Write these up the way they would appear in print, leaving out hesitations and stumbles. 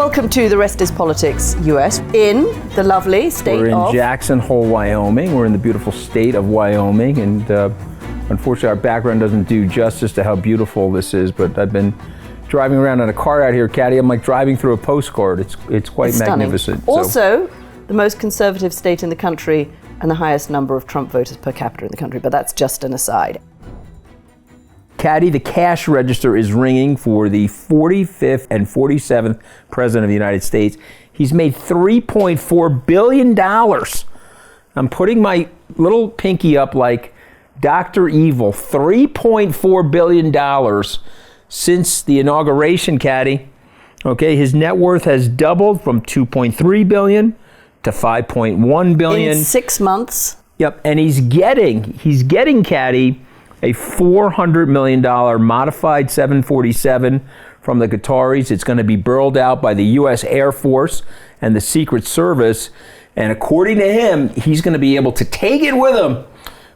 Welcome to The Rest is Politics US in the lovely state We're in of... Jackson Hole, Wyoming. We're in the beautiful state of Wyoming, and unfortunately our background doesn't do justice to how beautiful this is, but I've been driving around in a car out here, Katty. I'm like driving through a postcard. It's quite magnificent. Also, the most conservative state in the country and the highest number of Trump voters per capita in the country, but that's just an aside. Katty, the cash register is ringing for the 45th and 47th President of the United States. He's made $3.4 billion. I'm putting my little pinky up like Dr. Evil. $3.4 billion since the inauguration, Katty. Okay, his net worth has doubled from $2.3 billion to $5.1 billion. In 6 months. Yep, and he's getting, Katty, a $400 million modified 747 from the Qataris. It's going to be burled out by the U.S. Air Force and the Secret Service. And according to him, he's going to be able to take it with him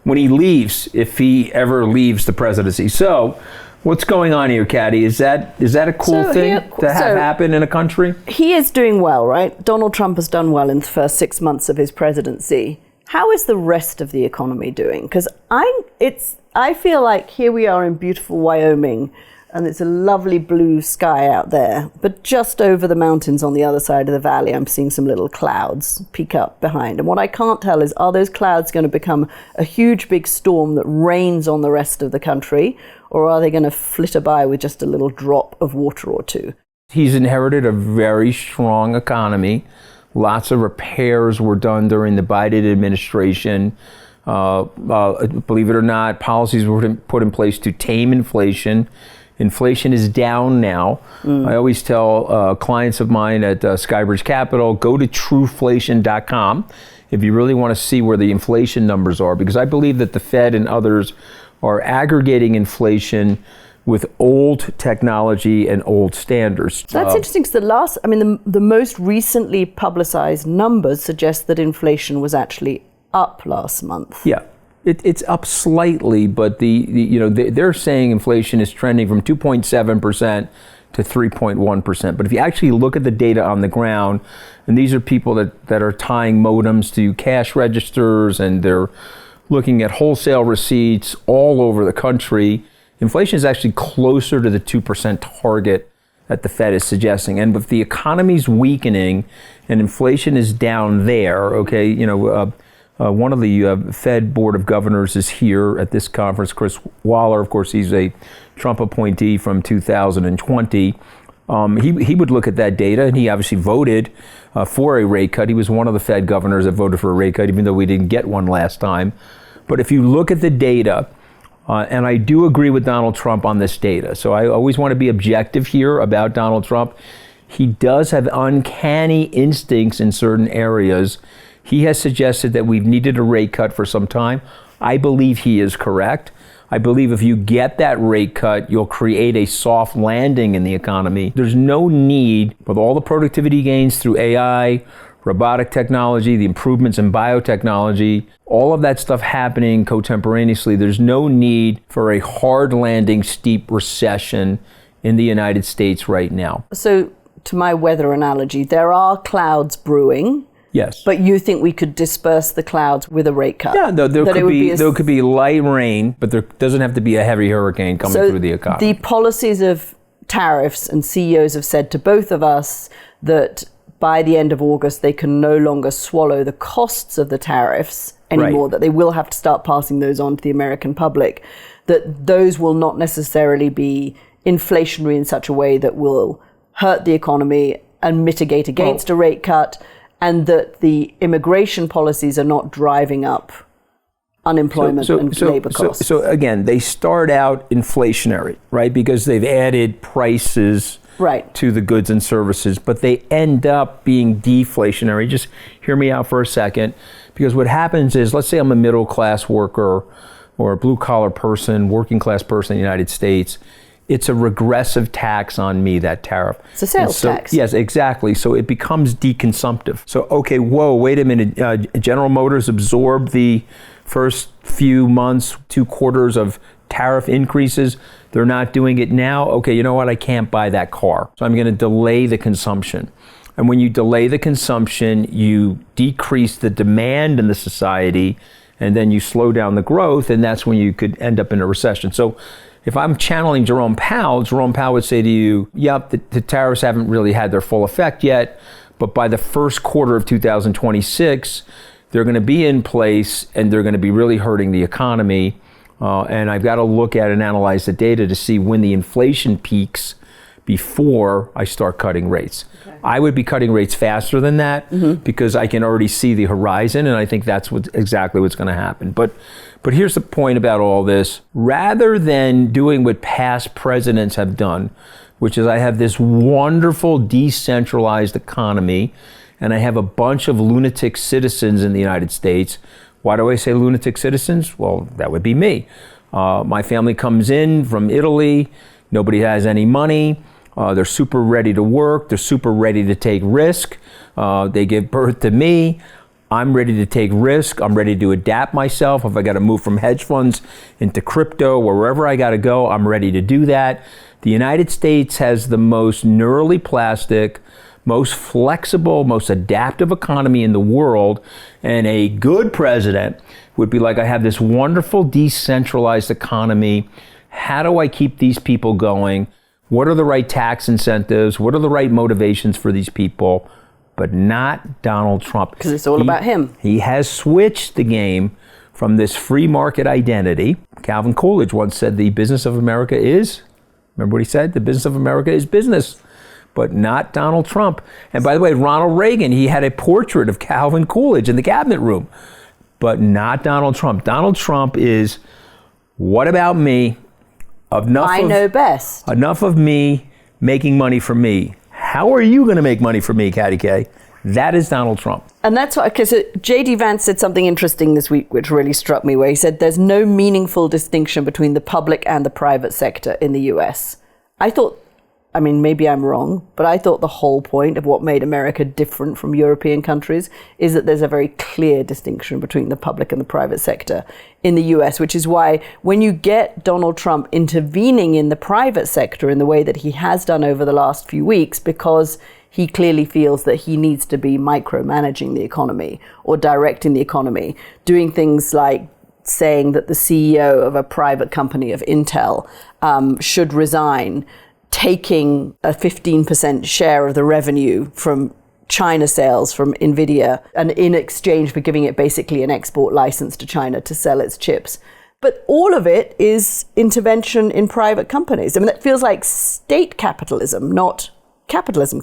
when he leaves, if he ever leaves the presidency. So what's going on here, Katty? Is that a cool thing to have happen in a country? He is doing well, right? Donald Trump has done well in the first 6 months of his presidency. How is the rest of the economy doing? Because I feel like here we are in beautiful Wyoming, and it's a lovely blue sky out there. But just over the mountains on the other side of the valley, I'm seeing some little clouds peek up behind. And what I can't tell is, are those clouds going to become a huge big storm that rains on the rest of the country? Or are they going to flitter by with just a little drop of water or two? He's inherited a very strong economy. Lots of repairs were done during the Biden administration. Believe it or not, policies were put in place to tame inflation. Inflation is down now. I always tell clients of mine at Skybridge Capital, go to trueflation.com if you really want to see where the inflation numbers are, because I believe that the Fed and others are aggregating inflation with old technology and old standards. So that's interesting, because the most recently publicized numbers suggest that inflation was actually up last month. Yeah, it's up slightly, but they're saying inflation is trending from 2.7% to 3.1%. But if you actually look at the data on the ground, and these are people that are tying modems to cash registers, and they're looking at wholesale receipts all over the country, inflation is actually closer to the 2% target that the Fed is suggesting. And if the economy's weakening and inflation is down there, okay, one of the Fed Board of Governors is here at this conference, Chris Waller. Of course, he's a Trump appointee from 2020. He would look at that data, and he obviously voted for a rate cut. He was one of the Fed governors that voted for a rate cut, even though we didn't get one last time. But if you look at the data, and I do agree with Donald Trump on this data, so I always want to be objective here about Donald Trump. He does have uncanny instincts in certain areas. He has suggested that we've needed a rate cut for some time. I believe he is correct. I believe if you get that rate cut, you'll create a soft landing in the economy. There's no need, with all the productivity gains through AI, robotic technology, the improvements in biotechnology, all of that stuff happening contemporaneously, there's no need for a hard landing, steep recession in the United States right now. So, to my weather analogy, there are clouds brewing. Yes. But you think we could disperse the clouds with a rate cut? Yeah, there could be light rain, but there doesn't have to be a heavy hurricane coming through the economy. The policies of tariffs, and CEOs have said to both of us that by the end of August, they can no longer swallow the costs of the tariffs anymore, that they will have to start passing those on to the American public, that those will not necessarily be inflationary in such a way that will hurt the economy and mitigate against a rate cut, and that the immigration policies are not driving up unemployment and labor costs. So again, they start out inflationary, right? Because they've added prices to the goods and services, but they end up being deflationary. Just hear me out for a second, because what happens is, let's say I'm a middle class worker or a blue collar person, working class person in the United States. It's a regressive tax on me, that tariff. It's a sales tax. Yes, exactly. So it becomes deconsumptive. So, okay, whoa, wait a minute. General Motors absorbed the first few months, 2 quarters of tariff increases. They're not doing it now. Okay, you know what? I can't buy that car. So I'm going to delay the consumption. And when you delay the consumption, you decrease the demand in the society, and then you slow down the growth, and that's when you could end up in a recession. So if I'm channeling Jerome Powell would say to you, yep, the tariffs haven't really had their full effect yet, but by the first quarter of 2026, they're going to be in place, and they're going to be really hurting the economy. And I've got to look at and analyze the data to see when the inflation peaks before I start cutting rates. Okay. I would be cutting rates faster than that because I can already see the horizon, and I think that's exactly what's going to happen. But here's the point about all this. Rather than doing what past presidents have done, which is I have this wonderful decentralized economy, and I have a bunch of lunatic citizens in the United States. Why do I say lunatic citizens? Well, that would be me. My family comes in from Italy. Nobody has any money. They're super ready to work. They're super ready to take risk. They give birth to me. I'm ready to take risk. I'm ready to adapt myself. If I got to move from hedge funds into crypto or wherever I got to go, I'm ready to do that. The United States has the most neurally plastic, most flexible, most adaptive economy in the world. And a good president would be like, I have this wonderful decentralized economy. How do I keep these people going? What are the right tax incentives? What are the right motivations for these people? But not Donald Trump. Because it's all about him. He has switched the game from this free market identity. Calvin Coolidge once said the business of America is, remember what he said? The business of America is business, but not Donald Trump. And by the way, Ronald Reagan, he had a portrait of Calvin Coolidge in the cabinet room, but not Donald Trump. Donald Trump is, what about me? I know best. Enough of me making money for me. How are you going to make money for me, Katty K? That is Donald Trump. And that's why, because J.D. Vance said something interesting this week, which really struck me, where he said there's no meaningful distinction between the public and the private sector in the U.S. I thought, I mean, maybe I'm wrong, but I thought the whole point of what made America different from European countries is that there's a very clear distinction between the public and the private sector in the US, which is why when you get Donald Trump intervening in the private sector in the way that he has done over the last few weeks, because he clearly feels that he needs to be micromanaging the economy or directing the economy, doing things like saying that the CEO of a private company of Intel should resign, taking a 15% share of the revenue from China sales from NVIDIA, and in exchange for giving it basically an export license to China to sell its chips. But all of it is intervention in private companies. I mean, that feels like state capitalism, not capitalism.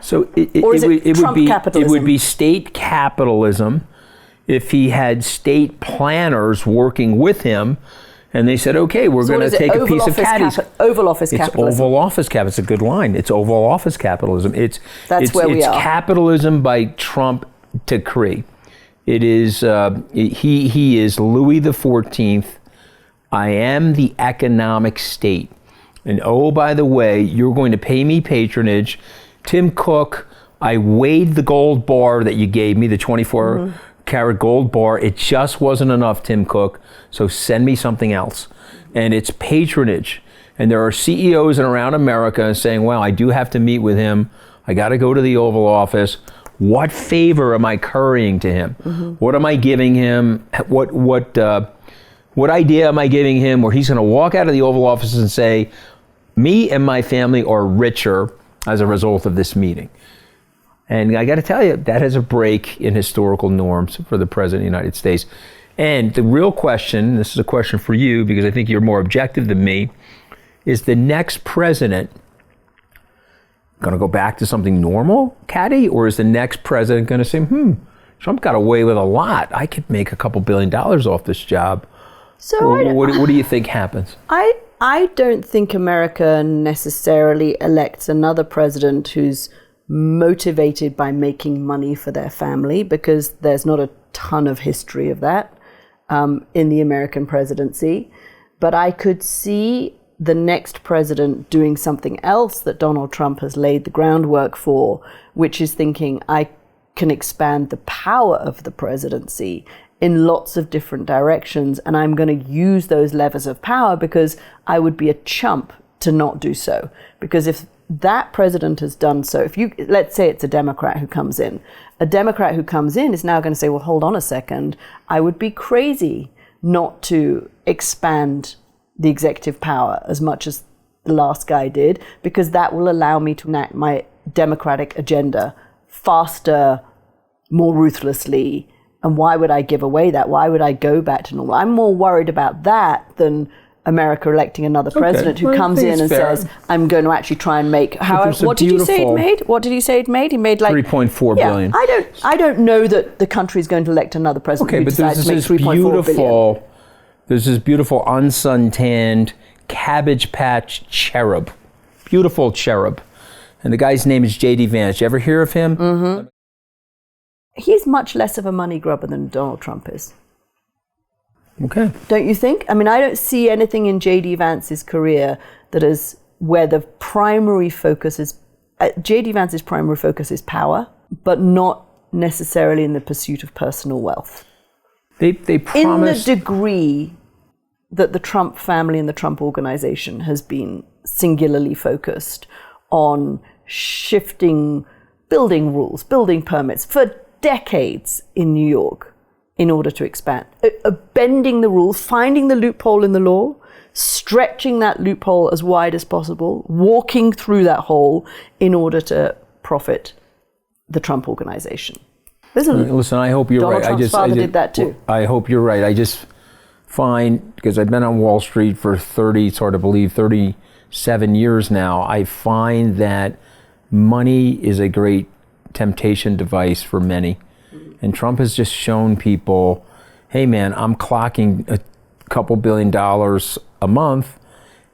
So it would be state capitalism if he had state planners working with him. And they said, okay, we're going to take a piece of Katty's. Oval Office Capitalism. It's Oval Office Capitalism. It's a good line. It's Oval Office Capitalism. It's capitalism by Trump decree. It is, he is Louis XIV. I am the economic state. And oh, by the way, you're going to pay me patronage. Tim Cook, I weighed the gold bar that you gave me, the 24 karat gold bar. It just wasn't enough, Tim Cook. So send me something else. And it's patronage. And there are CEOs around America saying, well, I do have to meet with him. I got to go to the Oval Office. What favor am I currying to him? What am I giving him? What idea am I giving him where he's going to walk out of the Oval Office and say, me and my family are richer as a result of this meeting? And I got to tell you, that is a break in historical norms for the President of the United States. And the real question, this is a question for you because I think you're more objective than me, is the next president going to go back to something normal, Katty? Or is the next president going to say, Trump got away with a lot. I could make a couple $2 billion off this job. So what do you think happens? I don't think America necessarily elects another president who's motivated by making money for their family, because there's not a ton of history of that in the American presidency. But I could see the next president doing something else that Donald Trump has laid the groundwork for, which is thinking, I can expand the power of the presidency in lots of different directions, and I'm going to use those levers of power because I would be a chump to not do so. Because if that president has done so. Let's say it's a Democrat who comes in. A Democrat who comes in is now going to say, well, hold on a second. I would be crazy not to expand the executive power as much as the last guy did, because that will allow me to enact my democratic agenda faster, more ruthlessly. And why would I give away that? Why would I go back to normal? I'm more worried about that than America electing another president who comes in and says, I'm going to actually try and make, what did you say it made? What did he say it made? He made like 3.4 billion. I don't know that the country is going to elect another president who decides to make 3.4 billion. There's this beautiful untanned Cabbage Patch cherub. Beautiful cherub. And the guy's name is J.D. Vance. You ever hear of him? Mm-hmm. He's much less of a money grubber than Donald Trump is. Okay. Don't you think? I mean, I don't see anything in J.D. Vance's career that is where the primary focus is. J.D. Vance's primary focus is power, but not necessarily in the pursuit of personal wealth. They promised... In the degree that the Trump family and the Trump organization has been singularly focused on shifting building rules, building permits for decades in New York in order to expand, bending the rules, finding the loophole in the law, stretching that loophole as wide as possible, walking through that hole in order to profit the Trump organization. Listen, I hope you're Donald right. Trump's father did that too. I hope you're right. I just find, because I've been on Wall Street for 37 years now, I find that money is a great temptation device for many. And Trump has just shown people, hey man, I'm clocking a couple $1 billion a month,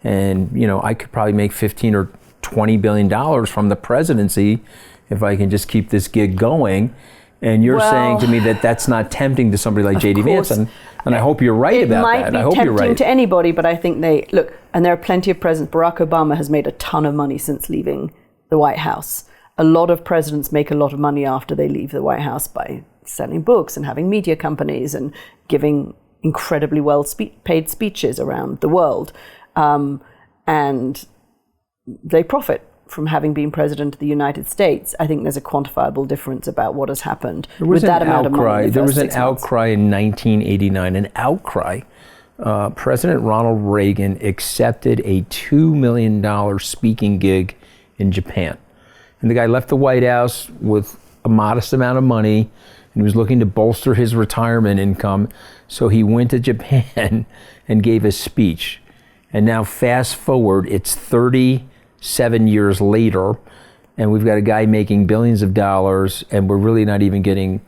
and I could probably make $15 or $20 billion from the presidency if I can just keep this gig going. And you're saying to me that that's not tempting to somebody like J.D. Vance, and I hope you're right about that. I hope you're right. It might be tempting to anybody, but I think and there are plenty of presidents. Barack Obama has made a ton of money since leaving the White House. A lot of presidents make a lot of money after they leave the White House by selling books and having media companies and giving incredibly paid speeches around the world. And they profit from having been president of the United States. I think there's a quantifiable difference about what has happened with that amount of money. There was an outcry in 1989, President Ronald Reagan accepted a $2 million speaking gig in Japan. And the guy left the White House with a modest amount of money, and he was looking to bolster his retirement income. So he went to Japan and gave a speech. And now fast forward, it's 37 years later, and we've got a guy making billions of dollars, and we're really not even getting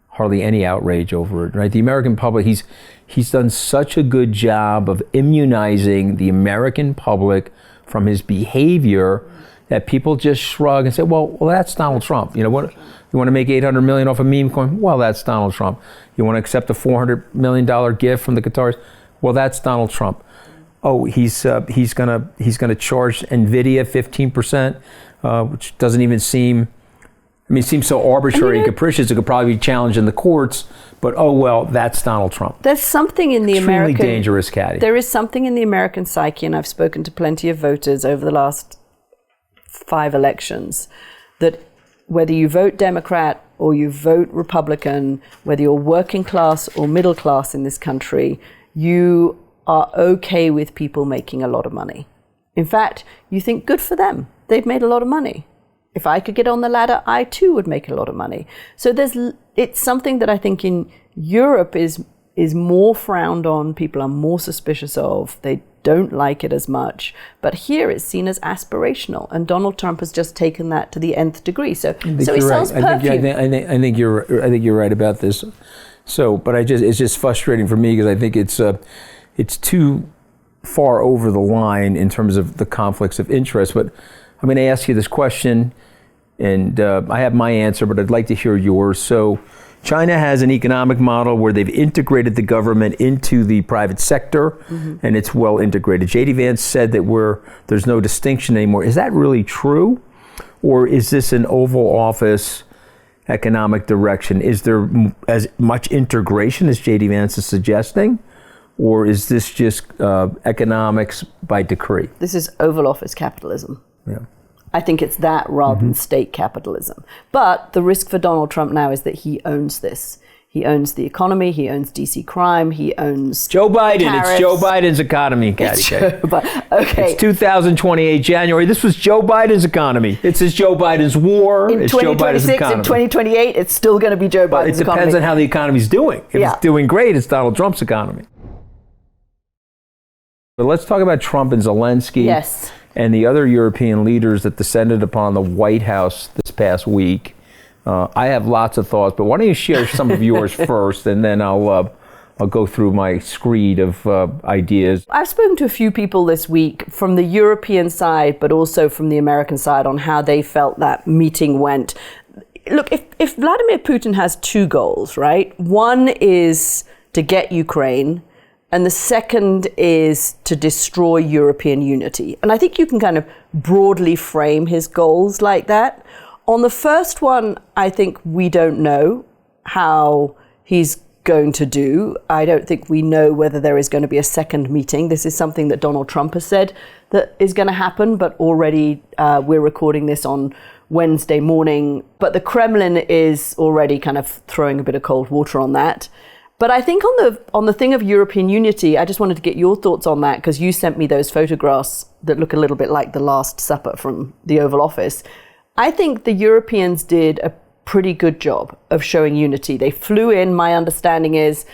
hardly any outrage over it, right? The American public, he's done such a good job of immunizing the American public from his behavior that people just shrug and say, well, that's Donald Trump. You want to make $800 million off a meme coin? Well, that's Donald Trump. You want to accept a $400 million gift from the guitarist? Well, that's Donald Trump. Oh, he's gonna charge NVIDIA 15%, which doesn't even seem. It seems so arbitrary and capricious. It could probably be challenged in the courts. But oh well, that's Donald Trump. There's something in the Extremely American dangerous, Katty. There is something in the American psyche, and I've spoken to plenty of voters over the last 5 elections, that whether you vote Democrat or you vote Republican, whether you're working class or middle class in this country, you are okay with people making a lot of money. In fact, you think good for them. They've made a lot of money. If I could get on the ladder, I too would make a lot of money. So it's something that I think in Europe is more frowned on. People are more suspicious of. They don't like it as much. But here it's seen as aspirational, and Donald Trump has just taken that to the nth degree. So he sells perfume. I think you're right about this. So, but it's just frustrating for me because I think it's too far over the line in terms of the conflicts of interest. But I'm going to ask you this question, and I have my answer, but I'd like to hear yours. So China has an economic model where they've integrated the government into the private sector, and it's well integrated. J.D. Vance said that there's no distinction anymore. Is that really true? Or is this an Oval Office economic direction? Is there as much integration as J.D. Vance is suggesting? Or is this just economics by decree? This is Oval Office capitalism. Yeah. I think it's that rather than state capitalism. But the risk for Donald Trump now is that he owns this. He owns the economy. He owns DC crime. He owns Joe Biden. tariffs. It's Joe Biden's economy, Katty. Okay. It's 2028 January. This was Joe Biden's economy. It's Joe Biden's war. In it's Joe Biden's 2026, economy. in 2028, it's still going to be Joe Biden's economy. It depends on how the economy's doing. If it's doing great, it's Donald Trump's economy. But let's talk about Trump and Zelensky. Yes. And the other European leaders that descended upon the White House this past week. I have lots of thoughts, but why don't you share some of yours first, and then I'll go through my screed of ideas. I've spoken to a few people this week from the European side, but also from the American side on how they felt that meeting went. Look, if Vladimir Putin has two goals, right? One is to get Ukraine, and the second is to destroy European unity. And I think you can kind of broadly frame his goals like that. On the first one, I think we don't know how he's going to do. I don't think we know whether there is going to be a second meeting. This is something that Donald Trump has said that is going to happen, but already we're recording this on Wednesday morning. But the Kremlin is already kind of throwing a bit of cold water on that. But I think on the thing of European unity, I just wanted to get your thoughts on that, because you sent me those photographs that look a little bit like the Last Supper from the Oval Office. I think the Europeans did a pretty good job of showing unity. They flew in, my understanding is,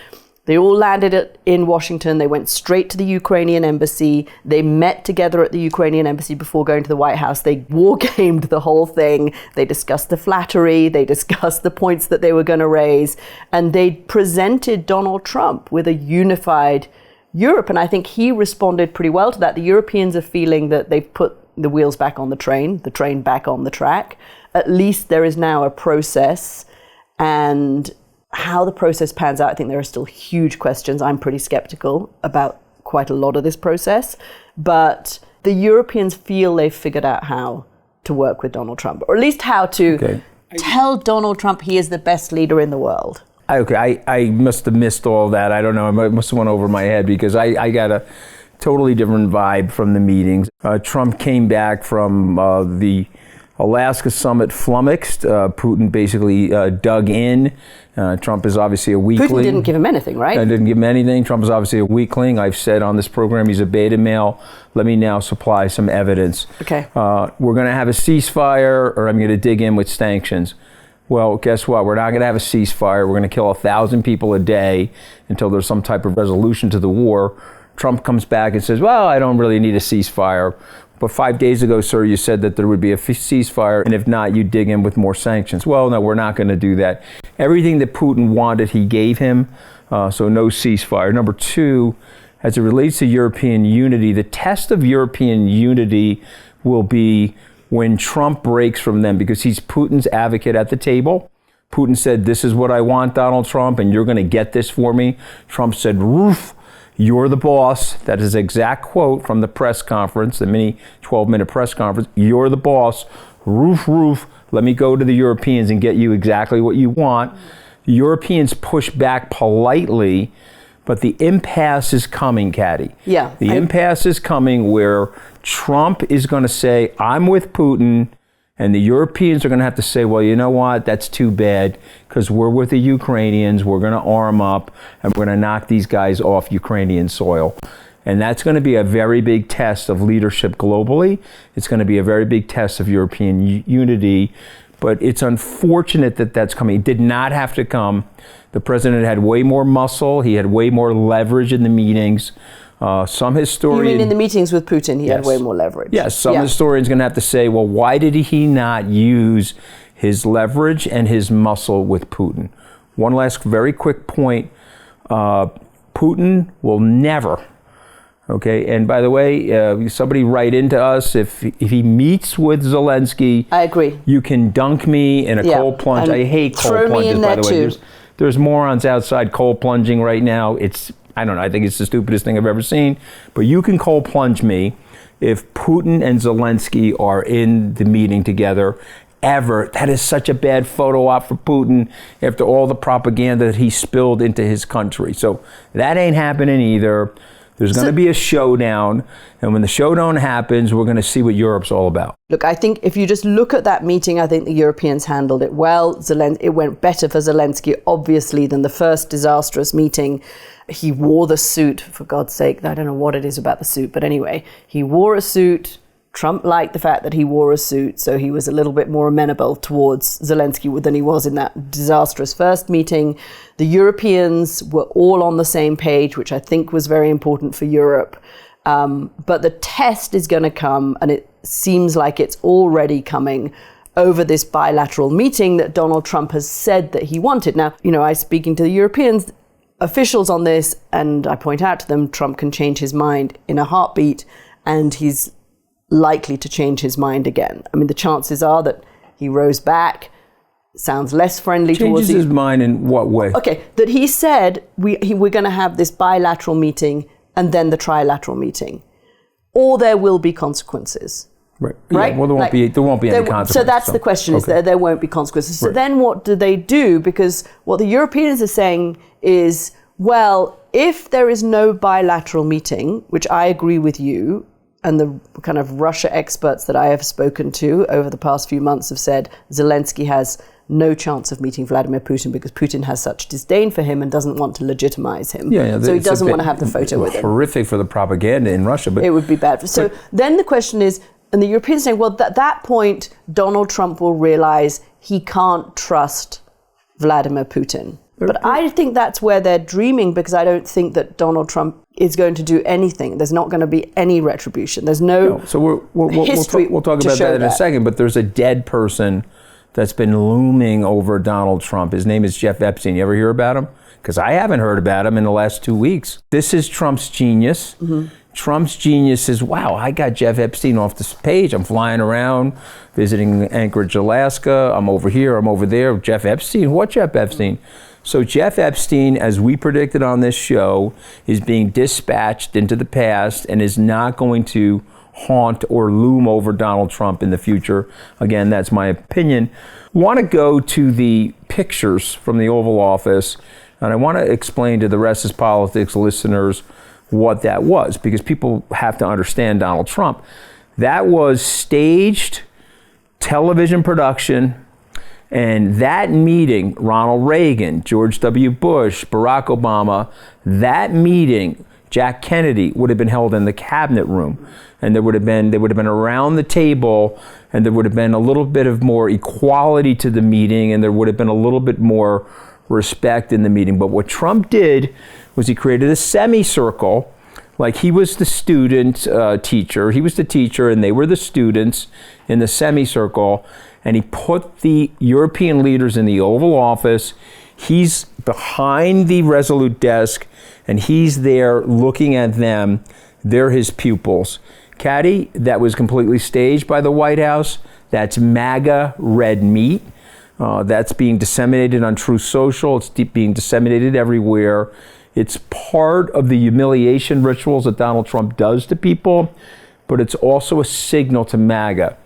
they all landed in Washington. They went straight to the Ukrainian embassy. They met together at the Ukrainian embassy before going to the White House. They war-gamed the whole thing. They discussed the flattery. They discussed the points that they were going to raise. And they presented Donald Trump with a unified Europe. And I think he responded pretty well to that. The Europeans are feeling that they've put the wheels back on the train back on the track. At least there is now a process, and how the process pans out, I think there are still huge questions. I'm pretty skeptical about quite a lot of this process, but the Europeans feel they've figured out how to work with Donald Trump, or at least how to tell Donald Trump he is the best leader in the world. Okay, I must have missed all that. I don't know. I must have went over my head, because I got a totally different vibe from the meetings. Trump came back from the Alaska summit flummoxed. Putin basically dug in. Trump is obviously a weakling. Putin didn't give him anything, right? Didn't give him anything. Trump is obviously a weakling. I've said on this program he's a beta male. Let me now supply some evidence. Okay. We're going to have a ceasefire, or I'm going to dig in with sanctions. Well, guess what? We're not going to have a ceasefire. We're going to kill 1,000 people a day until there's some type of resolution to the war. Trump comes back and says, well, I don't really need a ceasefire. But 5 days ago, sir, you said that there would be a ceasefire, and if not, you dig in with more sanctions. Well, no, we're not going to do that. Everything that Putin wanted, he gave him, so no ceasefire. Number two, as it relates to European unity, the test of European unity will be when Trump breaks from them, because he's Putin's advocate at the table. Putin said, this is what I want, Donald Trump, and you're going to get this for me. Trump said, roof. You're the boss. That is an exact quote from the press conference, the mini 12-minute press conference. You're the boss. Roof, roof. Let me go to the Europeans and get you exactly what you want. The Europeans push back politely, but the impasse is coming, Katty. Yeah. The impasse is coming where Trump is going to say, I'm with Putin. And the Europeans are going to have to say, well, you know what? That's too bad, because we're with the Ukrainians. We're going to arm up, and we're going to knock these guys off Ukrainian soil. And that's going to be a very big test of leadership globally. It's going to be a very big test of European unity. But it's unfortunate that that's coming. It did not have to come. The president had way more muscle. He had way more leverage in the meetings. Some historians... You mean in the meetings with Putin, he had way more leverage? Yes, some historians are going to have to say, well, why did he not use his leverage and his muscle with Putin? One last very quick point. Putin will never, okay, and by the way, somebody write into us, if he meets with Zelensky... I agree. You can dunk me in a cold plunge. I hate cold plunges, by the way. There's morons outside cold plunging right now. I don't know, I think it's the stupidest thing I've ever seen. But you can cold plunge me if Putin and Zelensky are in the meeting together ever. That is such a bad photo op for Putin after all the propaganda that he spilled into his country. So that ain't happening either. There's going to be a showdown, and when the showdown happens, we're going to see what Europe's all about. Look, I think if you just look at that meeting, I think the Europeans handled it well. It went better for Zelensky, obviously, than the first disastrous meeting. He wore the suit, for God's sake. I don't know what it is about the suit, but anyway, he wore a suit. Trump liked the fact that he wore a suit, so he was a little bit more amenable towards Zelensky than he was in that disastrous first meeting. The Europeans were all on the same page, which I think was very important for Europe. But the test is going to come, and it seems like it's already coming, over this bilateral meeting that Donald Trump has said that he wanted. Now, I'm speaking to the Europeans officials on this, and I point out to them, Trump can change his mind in a heartbeat, and he's likely to change his mind again. I mean, the chances are that he rows back, sounds less friendly towards... Changes his mind in what way? Okay, that he said we're going to have this bilateral meeting and then the trilateral meeting, or there will be consequences. Right. Yeah, well, there won't be any consequences. So that's the question, is there won't be consequences. So then what do they do? Because what the Europeans are saying is, well, if there is no bilateral meeting, which I agree with you, and the kind of Russia experts that I have spoken to over the past few months have said Zelensky has no chance of meeting Vladimir Putin because Putin has such disdain for him and doesn't want to legitimize him. So he doesn't want to have the photo with him. Horrific for the propaganda in Russia. But it would be bad. So then the question is, and the Europeans are saying, well, at that point, Donald Trump will realize he can't trust Vladimir Putin. But I think that's where they're dreaming, because I don't think that Donald Trump is going to do anything. There's not going to be any retribution. There's no So we'll talk about that in a second, but there's a dead person that's been looming over Donald Trump. His name is Jeff Epstein. You ever hear about him? Because I haven't heard about him in the last 2 weeks. This is Trump's genius. Mm-hmm. Trump's genius is, wow, I got Jeff Epstein off this page. I'm flying around, visiting Anchorage, Alaska. I'm over here, I'm over there. Jeff Epstein? What Jeff Epstein? So Jeff Epstein, as we predicted on this show, is being dispatched into the past and is not going to haunt or loom over Donald Trump in the future. Again, that's my opinion. I want to go to the pictures from the Oval Office, and I want to explain to the Rest is Politics listeners what that was, because people have to understand Donald Trump. That was staged television production. And that meeting, Ronald Reagan, George W. Bush, Barack Obama, that meeting, Jack Kennedy, would have been held in the cabinet room. And they would have been around the table, and there would have been a little bit of more equality to the meeting, and there would have been a little bit more respect in the meeting. But what Trump did was he created a semicircle, like he was the student teacher. He was the teacher, and they were the students in the semicircle. And he put the European leaders in the Oval Office. He's behind the Resolute desk, and he's there looking at them. They're his pupils. Katty, that was completely staged by the White House. That's MAGA red meat. That's being disseminated on Truth Social. It's being disseminated everywhere. It's part of the humiliation rituals that Donald Trump does to people, but it's also a signal to MAGA.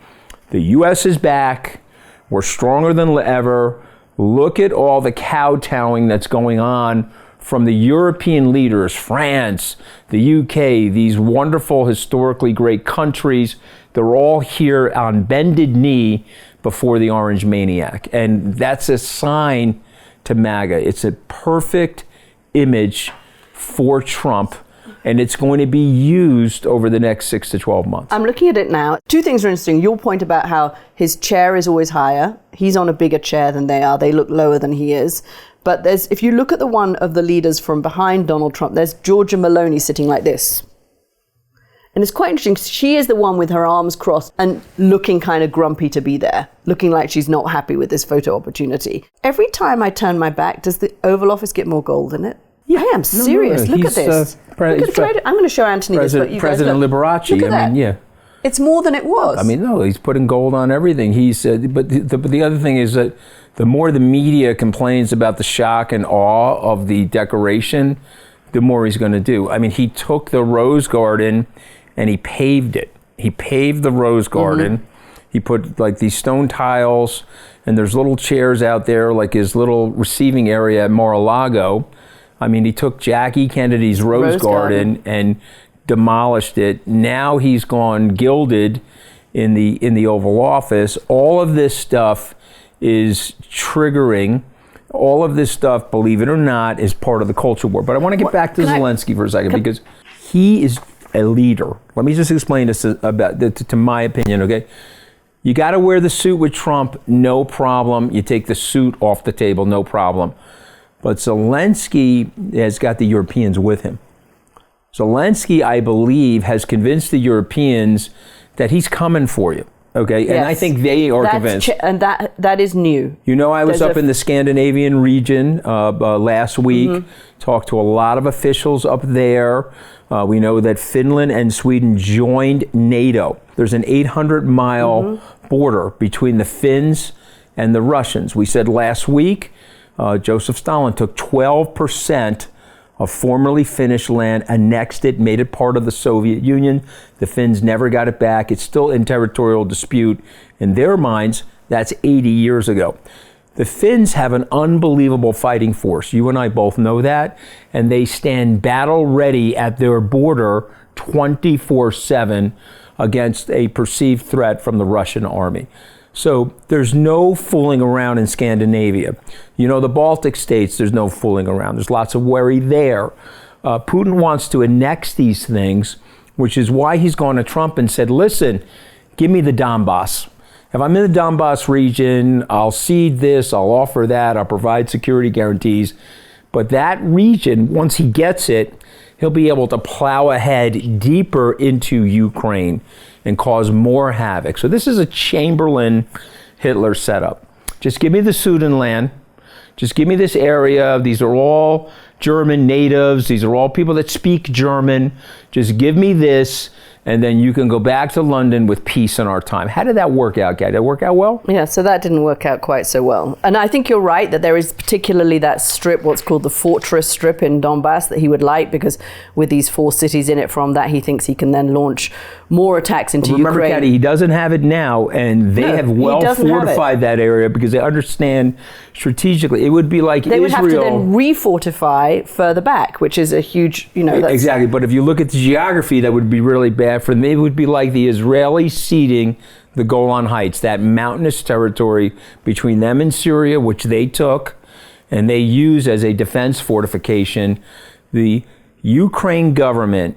The U.S. is back. We're stronger than ever. Look at all the kowtowing that's going on from the European leaders, France, the UK, these wonderful, historically great countries. They're all here on bended knee before the orange maniac. And that's a sign to MAGA. It's a perfect image for Trump. And it's going to be used over the next 6 to 12 months. I'm looking at it now. Two things are interesting. Your point about how his chair is always higher. He's on a bigger chair than they are. They look lower than he is. But if you look at the one of the leaders from behind Donald Trump, there's Georgia Maloney sitting like this. And it's quite interesting. She is the one with her arms crossed and looking kind of grumpy to be there, looking like she's not happy with this photo opportunity. Every time I turn my back, does the Oval Office get more gold in it? Yeah, I am serious. Look at this. I'm going to show Anthony this. But you President Liberace. Look at that. Yeah. It's more than it was. I mean, no, he's putting gold on everything. But the other thing is that the more the media complains about the shock and awe of the decoration, the more he's going to do. I mean, he took the Rose Garden and he paved it. He paved the Rose Garden. Mm-hmm. He put like these stone tiles, and there's little chairs out there, like his little receiving area at Mar-a-Lago. I mean, he took Jackie Kennedy's Rose Garden and demolished it. Now he's gone gilded in the Oval Office. All of this stuff is triggering. All of this stuff, believe it or not, is part of the culture war. But I want to get back to Zelensky for a second, because he is a leader. Let me just explain this to my opinion, okay? You got to wear the suit with Trump, no problem. You take the suit off the table, no problem. But Zelensky has got the Europeans with him. Zelensky, I believe, has convinced the Europeans that he's coming for you. Okay, yes. And I think they are convinced. And that is new. You know, I was up in the Scandinavian region last week, talked to a lot of officials up there. We know that Finland and Sweden joined NATO. There's an 800-mile border between the Finns and the Russians. We said last week, Joseph Stalin took 12% of formerly Finnish land, annexed it, made it part of the Soviet Union. The Finns never got it back. It's still in territorial dispute. In their minds, that's 80 years ago. The Finns have an unbelievable fighting force. You and I both know that. And they stand battle ready at their border 24/7 against a perceived threat from the Russian army. So there's no fooling around in Scandinavia. You know, the Baltic states, there's no fooling around. There's lots of worry there. Putin wants to annex these things, which is why he's gone to Trump and said, listen, give me the Donbass. If I'm in the Donbass region, I'll cede this, I'll offer that, I'll provide security guarantees. But that region, once he gets it, he'll be able to plow ahead deeper into Ukraine and cause more havoc. So this is a Chamberlain Hitler setup. Just give me the Sudetenland. Just give me this area. These are all German natives. These are all people that speak German. Just give me this, and then you can go back to London with peace in our time. How did that work out, Katty? Did it work out well? Yeah, so that didn't work out quite so well. And I think you're right that there is particularly that strip, what's called the fortress strip in Donbass, that he would like, because with these 4 cities in it from that, he thinks he can then launch more attacks into Ukraine. Remember, Katty, he doesn't have it now, and they have well fortified that area because they understand strategically. It would be like they would have to then re-fortify further back, which is a huge, Exactly, but if you look at the geography, that would be really bad for them. It would be like the Israelis ceding the Golan Heights, that mountainous territory between them and Syria, which they took, and they use as a defense fortification. The Ukraine government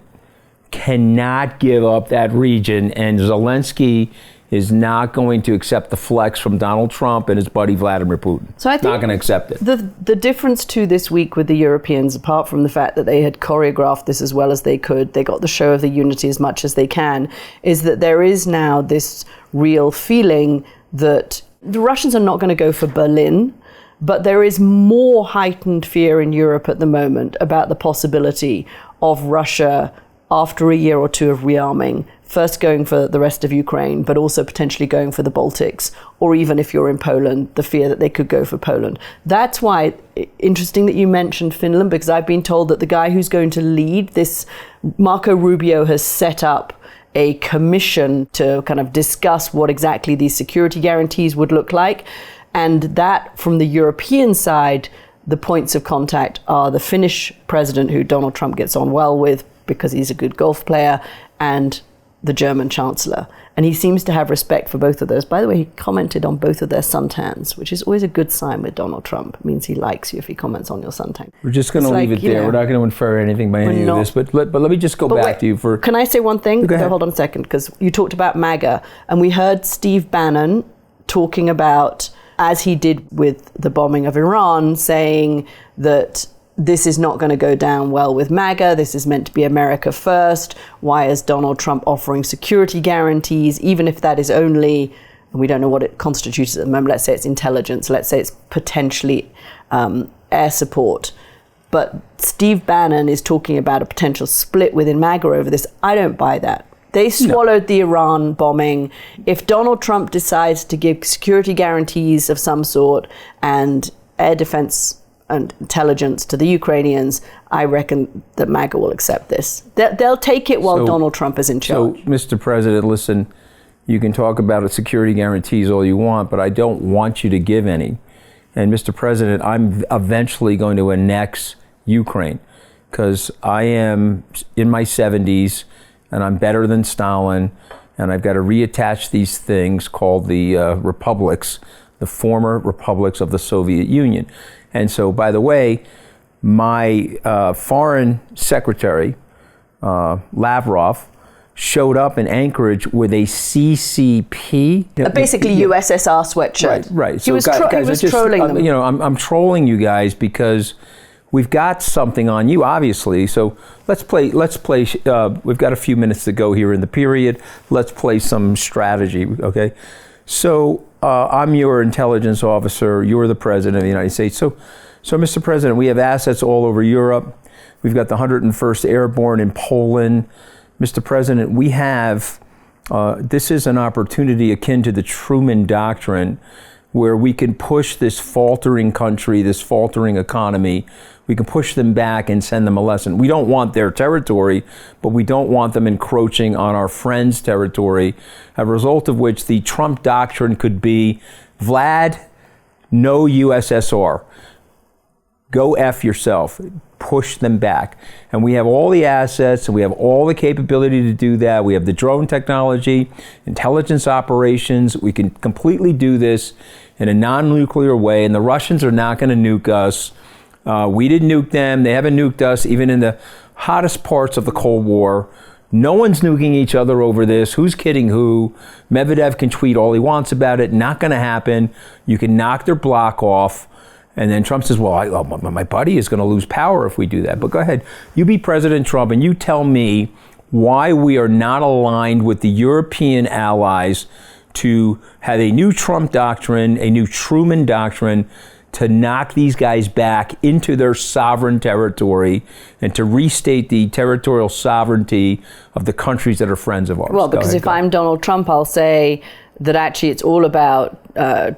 cannot give up that region, and Zelensky is not going to accept the flex from Donald Trump and his buddy Vladimir Putin. So I think not going to accept it. The difference too this week with the Europeans, apart from the fact that they had choreographed this as well as they could, they got the show of the unity as much as they can, is that there is now this real feeling that the Russians are not going to go for Berlin, but there is more heightened fear in Europe at the moment about the possibility of Russia, after a year or two of rearming, first going for the rest of Ukraine, but also potentially going for the Baltics, or even if you're in Poland, the fear that they could go for Poland. That's why, interesting that you mentioned Finland, because I've been told that the guy who's going to lead this, Marco Rubio, has set up a commission to kind of discuss what exactly these security guarantees would look like. And that, from the European side, the points of contact are the Finnish president, who Donald Trump gets on well with because he's a good golf player, and the German chancellor. And he seems to have respect for both of those. By the way, he commented on both of their suntans, which is always a good sign with Donald Trump. It means he likes you if he comments on your suntan. We're just going to leave it there. We're not going to infer anything by any of this. But let me just go back to you for... Can I say one thing? Go ahead. Hold on a second, because you talked about MAGA, and we heard Steve Bannon talking about, as he did with the bombing of Iran, saying that this is not going to go down well with MAGA. This is meant to be America first. Why is Donald Trump offering security guarantees, even if that is only, and we don't know what it constitutes at the moment, let's say it's intelligence, let's say it's potentially air support. But Steve Bannon is talking about a potential split within MAGA over this. I don't buy that. They swallowed the Iran bombing. If Donald Trump decides to give security guarantees of some sort and air defense and intelligence to the Ukrainians, I reckon that MAGA will accept this. They'll take it while Donald Trump is in charge. So, Mr. President, listen, you can talk about security guarantees all you want, but I don't want you to give any. And Mr. President, I'm eventually going to annex Ukraine, because I am in my 70s and I'm better than Stalin, and I've got to reattach these things called the republics, the former republics of the Soviet Union. And so, by the way, my foreign secretary, Lavrov, showed up in Anchorage with a CCP. Basically USSR sweatshirt. Right. He was trolling them. You know, I'm trolling you guys because we've got something on you, obviously. So let's play, we've got a few minutes to go here in the period. Let's play some strategy, okay? So I'm your intelligence officer. You're the president of the United States. So Mr. President, we have assets all over Europe. We've got the 101st Airborne in Poland. Mr. President, we have, this is an opportunity akin to the Truman Doctrine, where we can push this faltering country, this faltering economy, we can push them back and send them a lesson. We don't want their territory, but we don't want them encroaching on our friends' territory, a result of which the Trump Doctrine could be, Vlad, no USSR. Go F yourself. Push them back. And we have all the assets, and we have all the capability to do that. We have the drone technology, intelligence operations. We can completely do this in a non-nuclear way, and the Russians are not going to nuke us. We didn't nuke them. They haven't nuked us, even in the hottest parts of the Cold War. No one's nuking each other over this. Who's kidding who? Medvedev can tweet all he wants about it. Not going to happen. You can knock their block off. And then Trump says, well, my buddy is going to lose power if we do that. But go ahead. You be President Trump and you tell me why we are not aligned with the European allies to have a new Trump doctrine, a new Truman doctrine, to knock these guys back into their sovereign territory and to restate the territorial sovereignty of the countries that are friends of ours. Well, because if I'm Donald Trump, I'll say that actually it's all about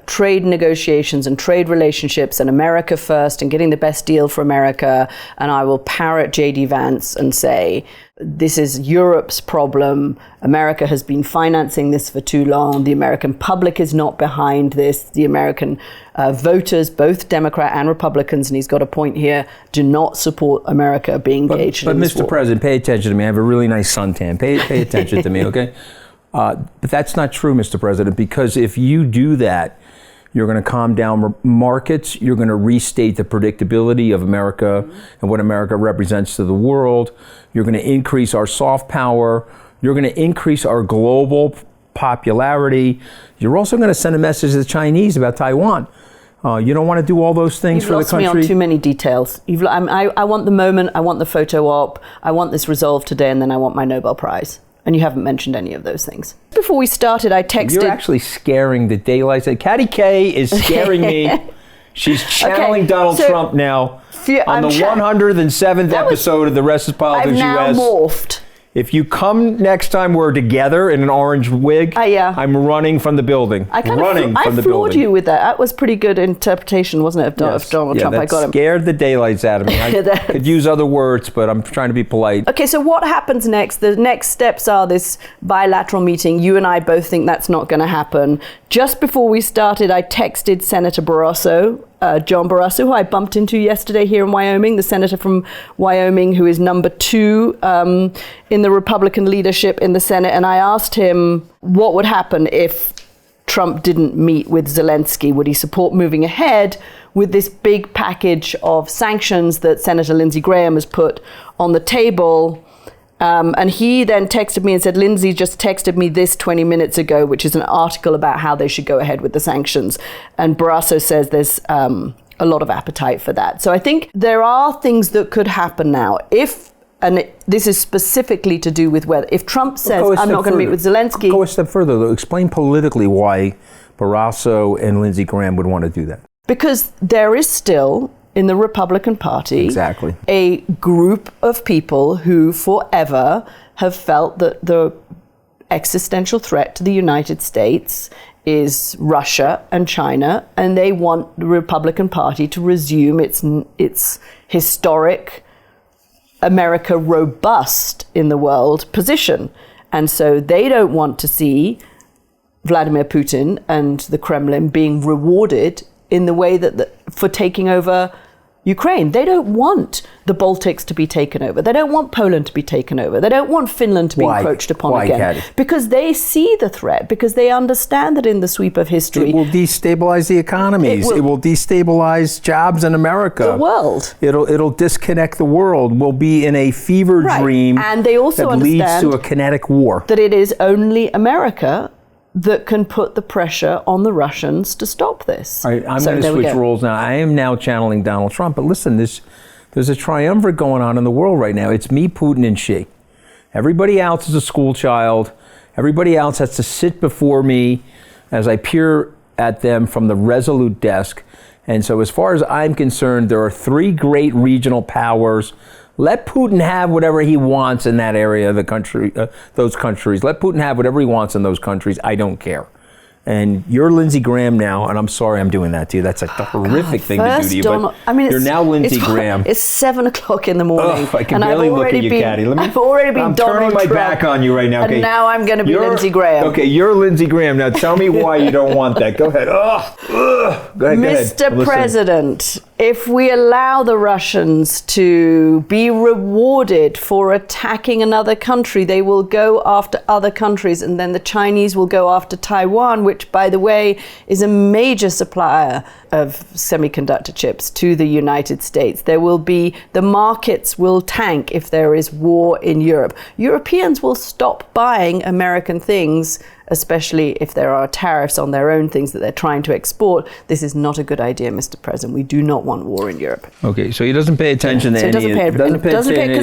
trade negotiations and trade relationships and America first and getting the best deal for America. And I will parrot J.D. Vance and say, this is Europe's problem. America has been financing this for too long. The American public is not behind this. The American voters, both Democrat and Republicans, and he's got a point here, do not support America being engaged in this war. But Mr. President, pay attention to me. I have a really nice suntan. Pay attention to me, okay? But that's not true, Mr. President, because if you do that, you're going to calm down markets. You're going to restate the predictability of America and what America represents to the world. You're going to increase our soft power. You're going to increase our global popularity. You're also going to send a message to the Chinese about Taiwan. You don't want to do all those things for the country. You've lost me on too many details. I want the moment. I want the photo op. I want this resolved today, and then I want my Nobel Prize. And you haven't mentioned any of those things. Before we started, I texted... You're actually scaring the daylights. Katty K is scaring me. She's channeling Donald Trump now on the 107th episode of The Rest is Politics US. I've now morphed. If you come next time we're together in an orange wig, I'm running from the building. I floored you with that. That was pretty good interpretation, wasn't it, of Donald Trump? I got him. Scared the daylights out of me. I could use other words, but I'm trying to be polite. Okay, so what happens next? The next steps are this bilateral meeting. You and I both think that's not going to happen. Just before we started, I texted Senator Barrasso, John Barrasso, who I bumped into yesterday here in Wyoming, the senator from Wyoming who is number 2 in the Republican leadership in the Senate. And I asked him what would happen if Trump didn't meet with Zelensky. Would he support moving ahead with this big package of sanctions that Senator Lindsey Graham has put on the table? And he then texted me and said, Lindsey just texted me this 20 minutes ago, which is an article about how they should go ahead with the sanctions. And Barrasso says there's a lot of appetite for that. So I think there are things that could happen now. This is specifically to do with whether, if Trump says, I'm not going to meet with Zelensky. Go a step further, though. Explain politically why Barrasso and Lindsey Graham would want to do that. Because there is still, in the Republican Party, a group of people who forever have felt that the existential threat to the United States is Russia and China, and they want the Republican Party to resume its historic America robust in the world position. And so they don't want to see Vladimir Putin and the Kremlin being rewarded in the way that for taking over Ukraine. They don't want the Baltics to be taken over. They don't want Poland to be taken over. They don't want Finland to be encroached upon again. Katty? Because they see the threat, because they understand that in the sweep of history... It will destabilize the economies. It will destabilize jobs in America. The world. It'll disconnect the world. We'll be in a fever dream and they also that leads to a kinetic war. That it is only America that can put the pressure on the Russians to stop this. All right, I'm going to switch roles now. I am now channeling Donald Trump, but listen, there's a triumvirate going on in the world right now. It's me, Putin, and Xi. Everybody else is a school child. Everybody else has to sit before me as I peer at them from the Resolute desk. And so as far as I'm concerned, there are three great regional powers. Let Putin have whatever he wants in that area of the country, those countries. Let Putin have whatever he wants in those countries. I don't care. And you're Lindsey Graham now, and I'm sorry I'm doing that to you. That's a horrific thing to do to you. But you're now Lindsey Graham. It's 7 o'clock in the morning. I can barely look at you, Katty. I've already been Donald Trump. I'm turning my back on you right now. And now I'm going to be Lindsey Graham. Okay, you're Lindsey Graham. Now tell me why you don't want that. Go ahead. Go ahead. Mr. President, if we allow the Russians to be rewarded for attacking another country, they will go after other countries, and then the Chinese will go after Taiwan, which, by the way, is a major supplier of semiconductor chips to the United States. The markets will tank if there is war in Europe. Europeans will stop buying American things, especially if there are tariffs on their own things that they're trying to export. This is not a good idea, Mr. President. We do not want war in Europe. Okay, so he doesn't pay attention to any of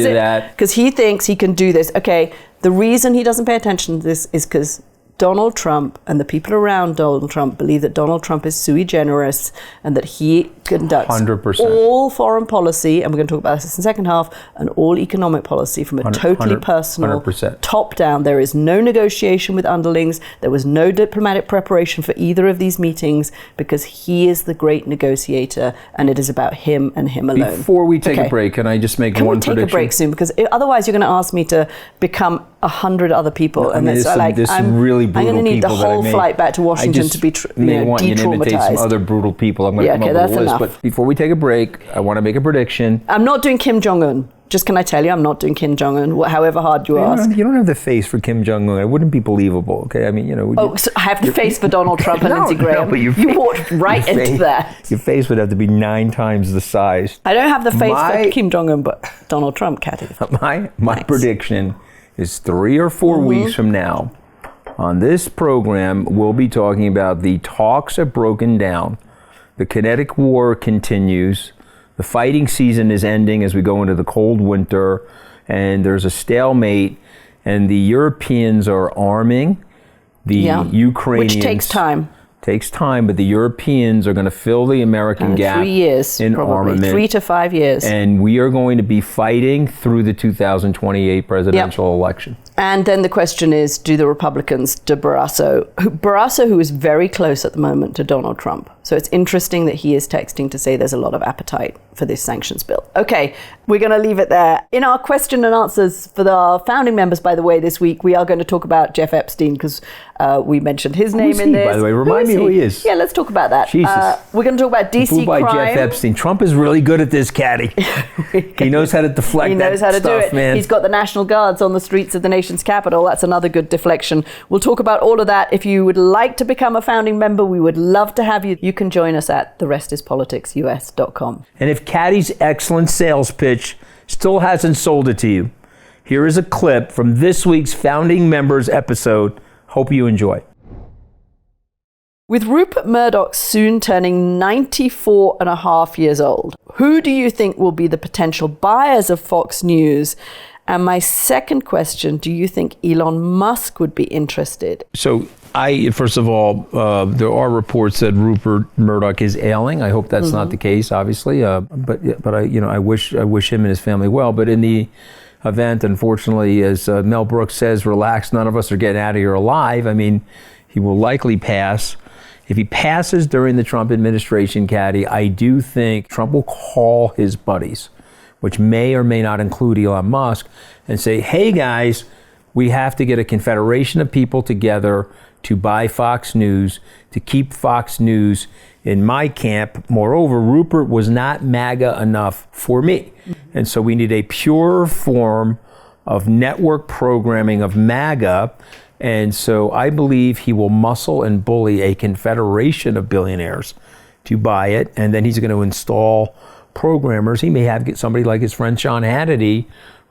that. Because he thinks he can do this. Okay, the reason he doesn't pay attention to this is because Donald Trump and the people around Donald Trump believe that Donald Trump is sui generis and that he conducts 100%. all foreign policy, and we're going to talk about this in the second half, and all economic policy from a totally personal, 100%. top down. There is no negotiation with underlings. There was no diplomatic preparation for either of these meetings because he is the great negotiator, and it is about him and him alone. Before we take a break, can I just make one prediction? Can we take a break soon? Because otherwise you're going to ask me to become 100 other people. No, and it's like, I'm really brutal. I'm going to need the whole flight back to Washington to be want you to imitate some other brutal people. I'm going to come up with a list. But before we take a break, I want to make a prediction. I'm not doing Kim Jong-un. Just can I tell you, I'm not doing Kim Jong-un, however hard you ask. You don't have the face for Kim Jong-un. It wouldn't be believable, okay? I mean, so I have the face for Donald Trump and Lindsey Graham. No, but you walked right into that. Your face would have to be 9 times the size. I don't have the face for Kim Jong-un, but Donald Trump, Katty. My prediction is 3 or 4 weeks from now, on this program, we'll be talking about the talks have broken down. The kinetic war continues. The fighting season is ending as we go into the cold winter, and there's a stalemate, and the Europeans are arming the Ukrainians. Which takes time. Takes time, but the Europeans are going to fill the American gap 3 years, in probably. armament. 3 to 5 years. And we are going to be fighting through the 2028 presidential election. And then the question is, do the Republicans, Barrasso, who is very close at the moment to Donald Trump. So it's interesting that he is texting to say there's a lot of appetite for this sanctions bill. Okay, we're going to leave it there. In our question and answers for the founding members, by the way, this week, we are going to talk about Jeff Epstein because we mentioned his name in this. By the way, remind me who he is. Yeah, let's talk about that. Jesus. We're going to talk about DC crime. Jeff Epstein. Trump is really good at this, Katty. He knows how to deflect that stuff, man. He knows how to do it. Man. He's got the National Guards on the streets of the nation's capital. That's another good deflection. We'll talk about all of that. If you would like to become a founding member, we would love to have you. You can join us at therestispoliticsus.com. And if Katty's excellent sales pitch still hasn't sold it to you, here is a clip from this week's Founding Members episode. Hope you enjoy. With Rupert Murdoch soon turning 94 and a half years old, who do you think will be the potential buyers of Fox News? And my second question, do you think Elon Musk would be interested? So first of all, there are reports that Rupert Murdoch is ailing. I hope that's not the case, obviously. But I wish him and his family well. But in the event, unfortunately, as Mel Brooks says, relax, none of us are getting out of here alive. I mean, he will likely pass. If he passes during the Trump administration, Katty, I do think Trump will call his buddies, which may or may not include Elon Musk, and say, hey guys, we have to get a confederation of people together to buy Fox News, to keep Fox News in my camp. Moreover, Rupert was not MAGA enough for me. And so we need a pure form of network programming of MAGA. And so I believe he will muscle and bully a confederation of billionaires to buy it. And then he's going to install programmers. He may have somebody like his friend Sean Hannity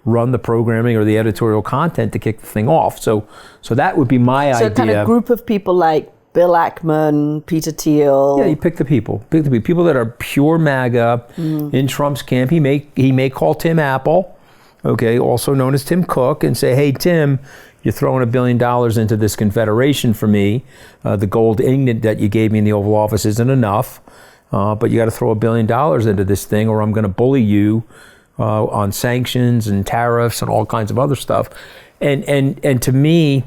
run the programming or the editorial content to kick the thing off. So that would be my idea. So kind of group of people like Bill Ackman, Peter Thiel. Yeah, you pick the people. Pick the people that are pure MAGA in Trump's camp. He may call Tim Apple, okay, also known as Tim Cook, and say, hey, Tim, you're throwing $1 billion into this confederation for me. The gold ingot that you gave me in the Oval Office isn't enough, but you got to throw $1 billion into this thing, or I'm going to bully you on sanctions and tariffs and all kinds of other stuff. And to me,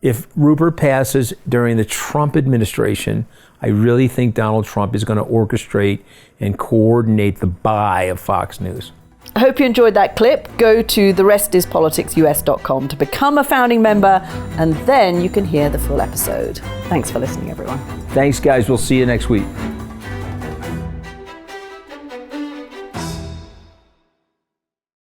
if Rupert passes during the Trump administration, I really think Donald Trump is going to orchestrate and coordinate the buy of Fox News. I hope you enjoyed that clip. Go to therestispoliticsus.com to become a founding member, and then you can hear the full episode. Thanks for listening, everyone. Thanks, guys. We'll see you next week.